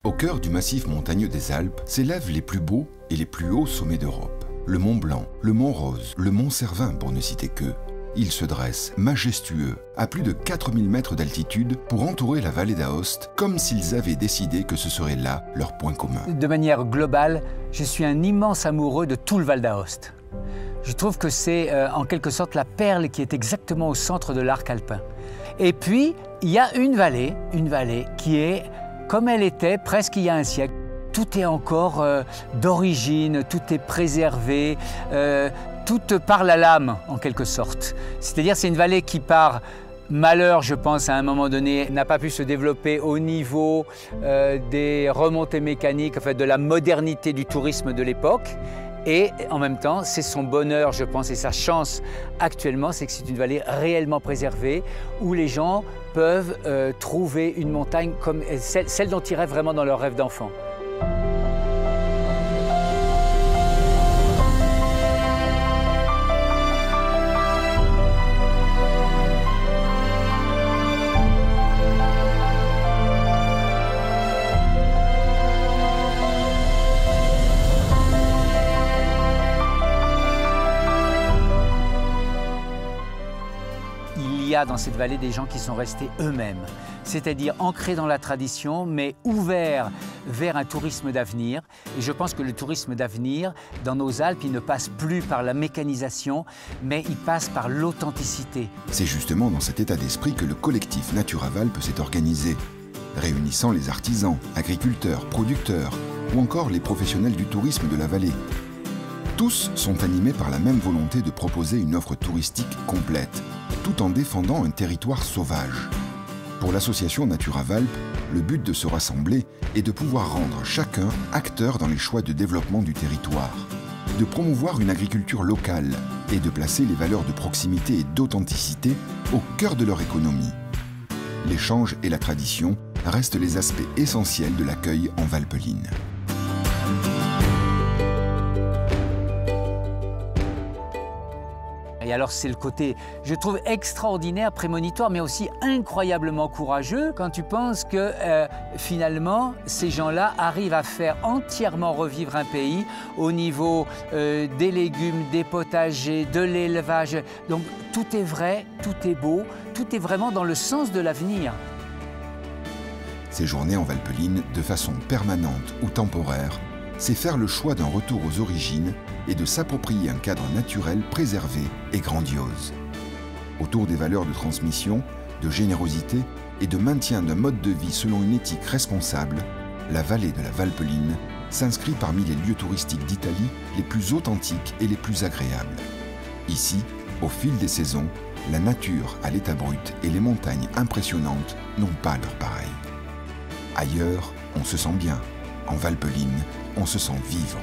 Au cœur du massif montagneux des Alpes s'élèvent les plus beaux et les plus hauts sommets d'Europe. Le Mont Blanc, le Mont Rose, le Mont Cervin pour ne citer qu'eux. Ils se dressent, majestueux, à plus de 4000 mètres d'altitude pour entourer la vallée d'Aoste, comme s'ils avaient décidé que ce serait là leur point commun. De manière globale, je suis un immense amoureux de tout le Val d'Aoste. Je trouve que c'est en quelque sorte la perle qui est exactement au centre de l'arc alpin. Et puis, il y a une vallée qui est comme elle était presque il y a un siècle. Tout est encore d'origine, tout est préservé, tout parle à l'âme en quelque sorte. C'est-à-dire c'est une vallée qui par malheur, je pense, à un moment donné, n'a pas pu se développer au niveau des remontées mécaniques, en fait, de la modernité du tourisme de l'époque. Et en même temps, c'est son bonheur, je pense, et sa chance actuellement, c'est que c'est une vallée réellement préservée, où les gens peuvent trouver une montagne comme celle dont ils rêvent vraiment dans leur rêve d'enfant. Il y a dans cette vallée des gens qui sont restés eux-mêmes, c'est-à-dire ancrés dans la tradition, mais ouverts vers un tourisme d'avenir. Et je pense que le tourisme d'avenir, dans nos Alpes, il ne passe plus par la mécanisation, mais il passe par l'authenticité. C'est justement dans cet état d'esprit que le collectif Naturavalp s'est organisé, réunissant les artisans, agriculteurs, producteurs ou encore les professionnels du tourisme de la vallée. Tous sont animés par la même volonté de proposer une offre touristique complète, tout en défendant un territoire sauvage. Pour l'association Naturavalp, le but de se rassembler est de pouvoir rendre chacun acteur dans les choix de développement du territoire, de promouvoir une agriculture locale et de placer les valeurs de proximité et d'authenticité au cœur de leur économie. L'échange et la tradition restent les aspects essentiels de l'accueil en Valpeline. Et alors c'est le côté, je trouve, extraordinaire, prémonitoire, mais aussi incroyablement courageux quand tu penses que finalement, ces gens-là arrivent à faire entièrement revivre un pays au niveau des légumes, des potagers, de l'élevage. Donc tout est vrai, tout est beau, tout est vraiment dans le sens de l'avenir. Ces journées en Valpeline, de façon permanente ou temporaire, c'est faire le choix d'un retour aux origines et de s'approprier un cadre naturel préservé et grandiose. Autour des valeurs de transmission, de générosité et de maintien d'un mode de vie selon une éthique responsable, la vallée de la Valpeline s'inscrit parmi les lieux touristiques d'Italie les plus authentiques et les plus agréables. Ici, au fil des saisons, la nature à l'état brut et les montagnes impressionnantes n'ont pas leur pareil. Ailleurs, on se sent bien. En Valpeline, on se sent vivre.